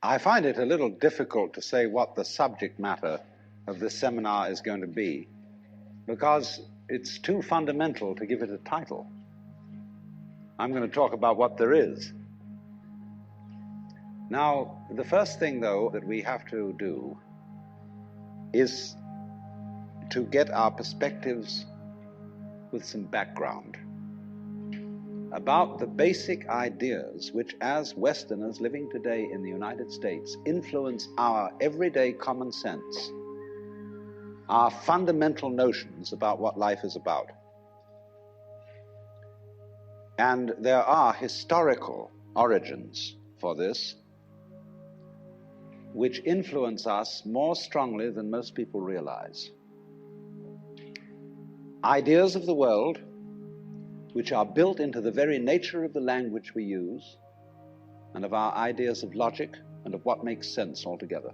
I find it a little difficult to say what the subject matter of this seminar is going to be, because it's too fundamental to give it a title. I'm going to talk about what there is. Now, the first thing, though, that we have to do is to get our perspectives with some background about the basic ideas which, as Westerners living today in the United States, influence our everyday common sense, our fundamental notions about what life is about. And there are historical origins for this, which influence us more strongly than most people realize. Ideas of the world which are built into the very nature of the language we use and of our ideas of logic and of what makes sense altogether.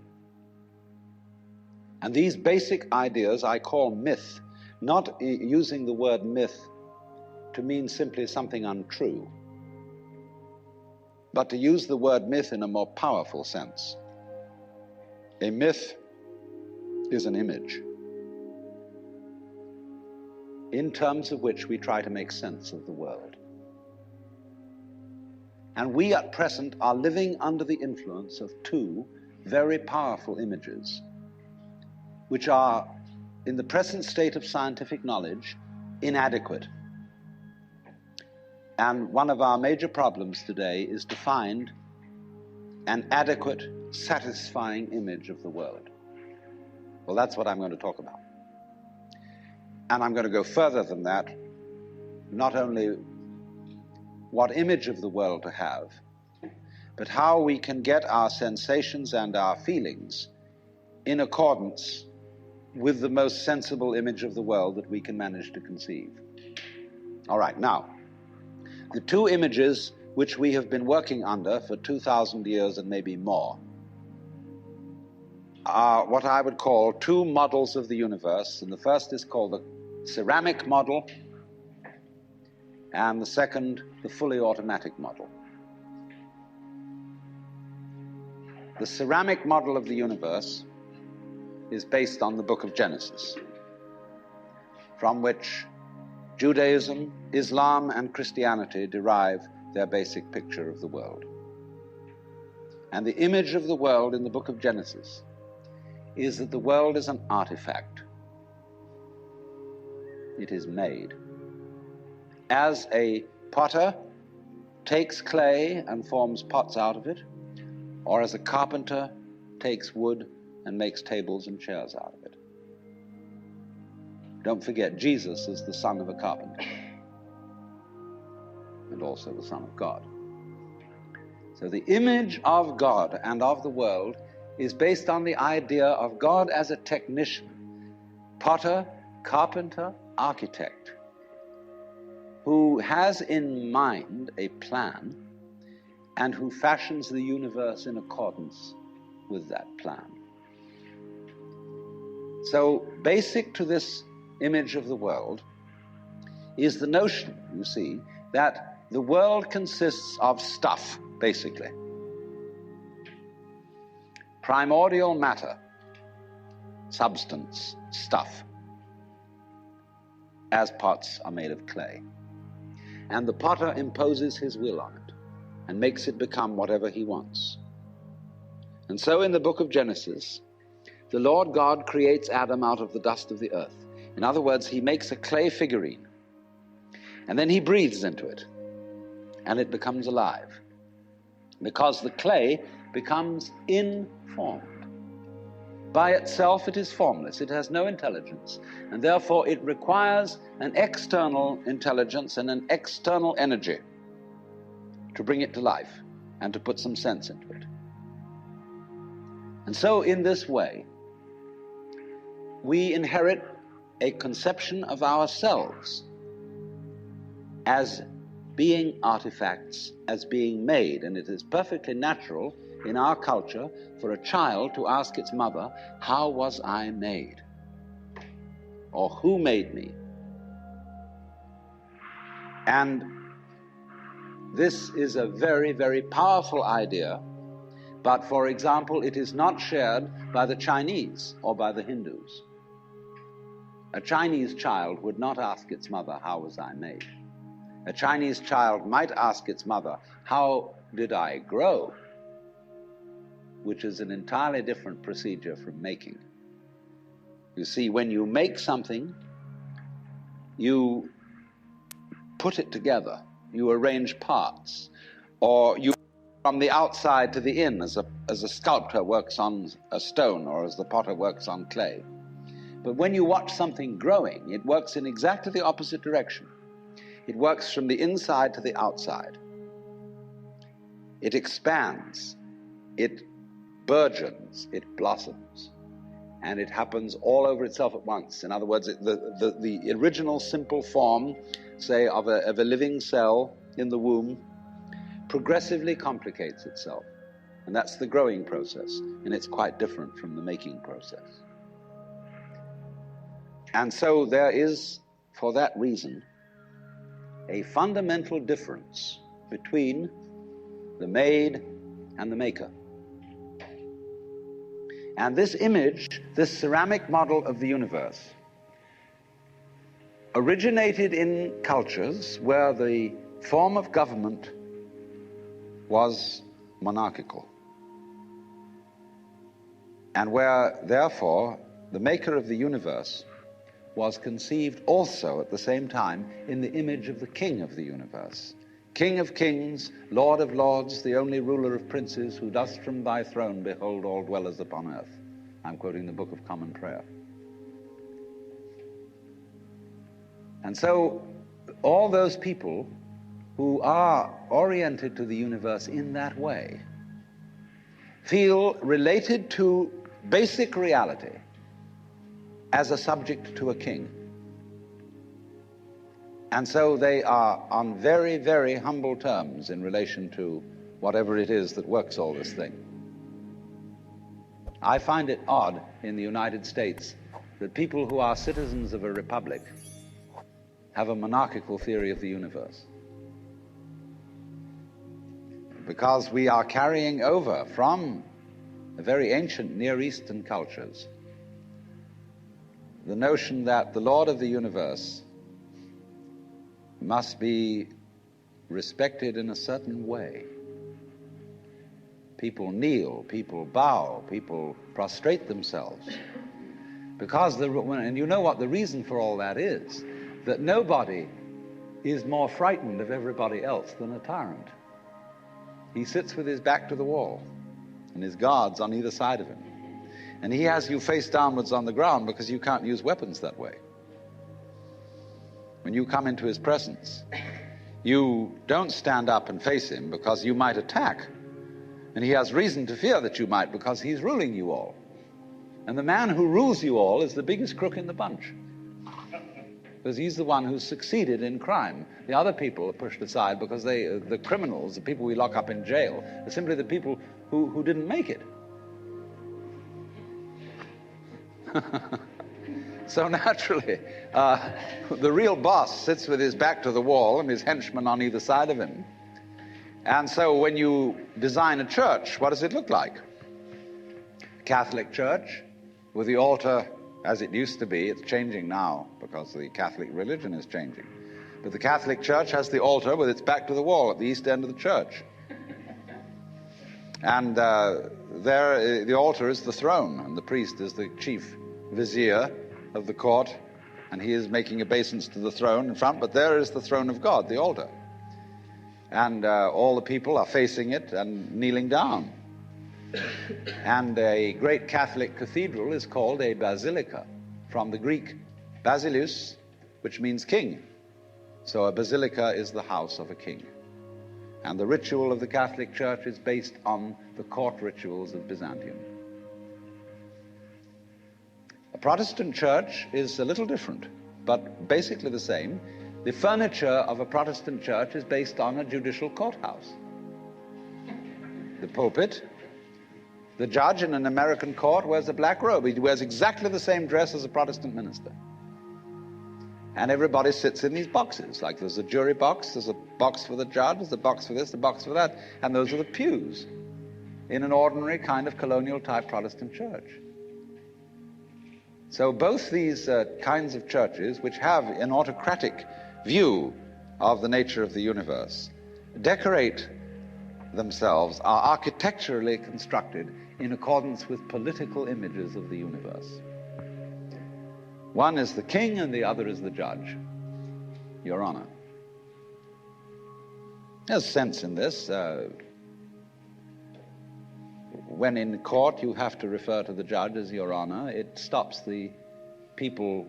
And these basic ideas I call myth, not using the word myth to mean simply something untrue, but to use the word myth in a more powerful sense. A myth is an image in terms of which we try to make sense of the world. And we at present are living under the influence of two very powerful images, which are, in the present state of scientific knowledge, inadequate. And one of our major problems today is to find an adequate, satisfying image of the world. Well, that's what I'm going to talk about. And I'm going to go further than that, not only what image of the world to have, but how we can get our sensations and our feelings in accordance with the most sensible image of the world that we can manage to conceive. All right, now, the two images which we have been working under for 2,000 years and maybe more are what I would call two models of the universe, and the first is called the ceramic model, and the second, the fully automatic model. The ceramic model of the universe is based on the book of Genesis, from which Judaism, Islam, and Christianity derive their basic picture of the world. And the image of the world in the book of Genesis is that the world is an artifact. It is made. As a potter takes clay and forms pots out of it, or as a carpenter takes wood and makes tables and chairs out of it. Don't forget, Jesus is the son of a carpenter and also the Son of God. So the image of God and of the world is based on the idea of God as a technician, potter, carpenter, architect, who has in mind a plan and who fashions the universe in accordance with that plan. So basic to this image of the world is the notion, you see, that the world consists of stuff, basically. Primordial matter, substance, stuff, as pots are made of clay. And the potter imposes his will on it and makes it become whatever he wants. And so in the book of Genesis, the Lord God creates Adam out of the dust of the earth. In other words, he makes a clay figurine, and then he breathes into it, and it becomes alive, because the clay becomes informed. By itself, it is formless. It has no intelligence, and therefore it requires an external intelligence and an external energy to bring it to life and to put some sense into it. And so in this way, we inherit a conception of ourselves as being artifacts, as being made, and it is perfectly natural in our culture for a child to ask its mother, "How was I made?" or "Who made me?" And this is a very, very powerful idea But, for example, it is not shared by the Chinese or by the Hindus. A Chinese child would not ask its mother, "How was I made?" A Chinese child might ask its mother, "How did I grow?" which is an entirely different procedure from making. You see, when you make something, you put it together, you arrange parts, or you from the outside to the in, as a sculptor works on a stone or as the potter works on clay. But when you watch something growing, it works in exactly the opposite direction. It works from the inside to the outside. It expands, it burgeons, it blossoms, and it happens all over itself at once. In other words, the original simple form, say, of a living cell in the womb, progressively complicates itself. And that's the growing process, and it's quite different from the making process. And so there is, for that reason, a fundamental difference between the made and the maker. And this image, this ceramic model of the universe, originated in cultures where the form of government was monarchical, and where, therefore, the maker of the universe was conceived also at the same time in the image of the king of the universe. King of kings, Lord of lords, the only ruler of princes, who dost from thy throne behold all dwellers upon earth. I'm quoting the Book of Common Prayer. And so all those people who are oriented to the universe in that way feel related to basic reality as a subject to a king. And so they are on very, very humble terms in relation to whatever it is that works all this thing. I find it odd in the United States that people who are citizens of a republic have a monarchical theory of the universe, because we are carrying over from the very ancient Near Eastern cultures the notion that the Lord of the universe must be respected in a certain way. People kneel, people bow, people prostrate themselves. And you know what the reason for all that is? That nobody is more frightened of everybody else than a tyrant. He sits with his back to the wall, and his guards on either side of him. And he has you face downwards on the ground because you can't use weapons that way. When you come into his presence, you don't stand up and face him because you might attack. And he has reason to fear that you might, because he's ruling you all. And the man who rules you all is the biggest crook in the bunch, because he's the one who's succeeded in crime. The other people are pushed aside because the criminals, the people we lock up in jail, are simply the people who didn't make it. So naturally, the real boss sits with his back to the wall and his henchmen on either side of him. And so when you design a church, what does it look like? Catholic church with the altar as it used to be. It's changing now because the Catholic religion is changing. But the Catholic church has the altar with its back to the wall at the east end of the church. And there, the altar is the throne, and the priest is the chief vizier of the court, and he is making obeisance to the throne in front, but there is the throne of God, the altar. And all the people are facing it and kneeling down. And a great Catholic cathedral is called a basilica, from the Greek basileus, which means king. So a basilica is the house of a king. And the ritual of the Catholic Church is based on the court rituals of Byzantium. A Protestant church is a little different, but basically the same. The furniture of a Protestant church is based on a judicial courthouse. The pulpit, the judge in an American court wears a black robe. He wears exactly the same dress as a Protestant minister. And everybody sits in these boxes. Like there's a jury box, there's a box for the judge, there's a box for this, a box for that, and those are the pews. in an ordinary kind of colonial-type Protestant church. So both these kinds of churches, which have an autocratic view of the nature of the universe, decorate themselves, are architecturally constructed in accordance with political images of the universe. One is the king and the other is the judge, Your Honor. There's sense in this. When in court you have to refer to the judge as Your Honor, it stops the people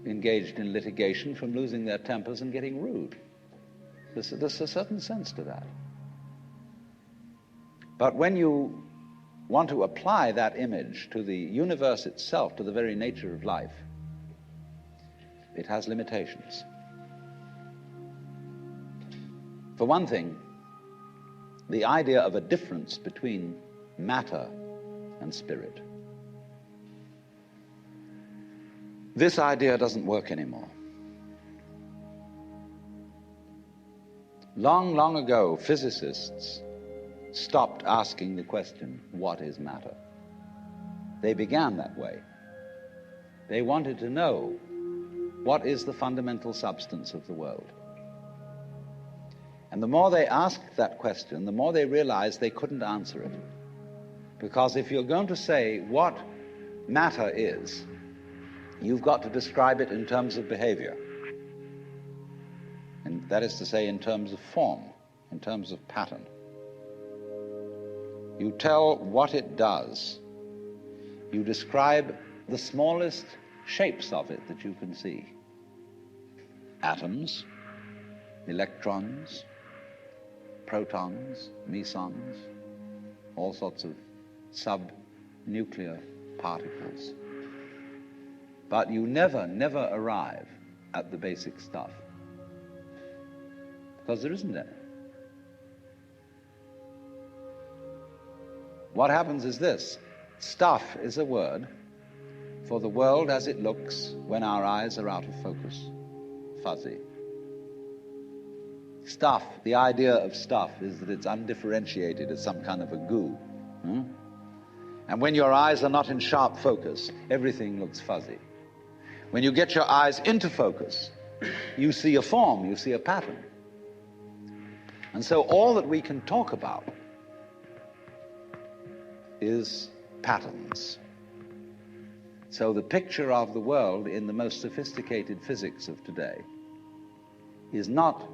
engaged in litigation from losing their tempers and getting rude. There's a certain sense to that. But when you want to apply that image to the universe itself, to the very nature of life, it has limitations. For one thing, the idea of a difference between matter and spirit. This idea doesn't work anymore. Long, long ago, physicists stopped asking the question, what is matter? They began that way. They wanted to know, what is the fundamental substance of the world? And the more they asked that question, the more they realized they couldn't answer it. Because if you're going to say what matter is, you've got to describe it in terms of behavior. And that is to say, in terms of form, in terms of pattern. You tell what it does. You describe the smallest shapes of it that you can see. Atoms, electrons, protons, mesons, all sorts of subnuclear particles. But you never arrive at the basic stuff. Because there isn't any. What happens is this: stuff is a word for the world as it looks when our eyes are out of focus, fuzzy. Stuff, the idea of stuff is that it's undifferentiated, it's some kind of a goo. And when your eyes are not in sharp focus, everything looks fuzzy. When you get your eyes into focus, you see a form, you see a pattern. And so all that we can talk about is patterns. So the picture of the world in the most sophisticated physics of today is not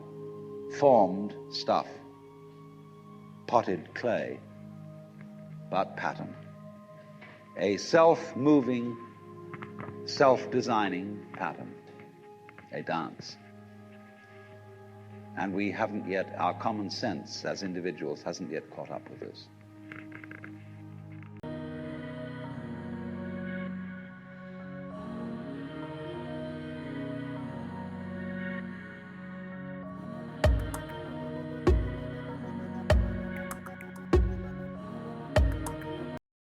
formed stuff, potted clay, but pattern. A self-moving, self-designing pattern, a dance. And we haven't yet, our common sense as individuals hasn't yet caught up with this.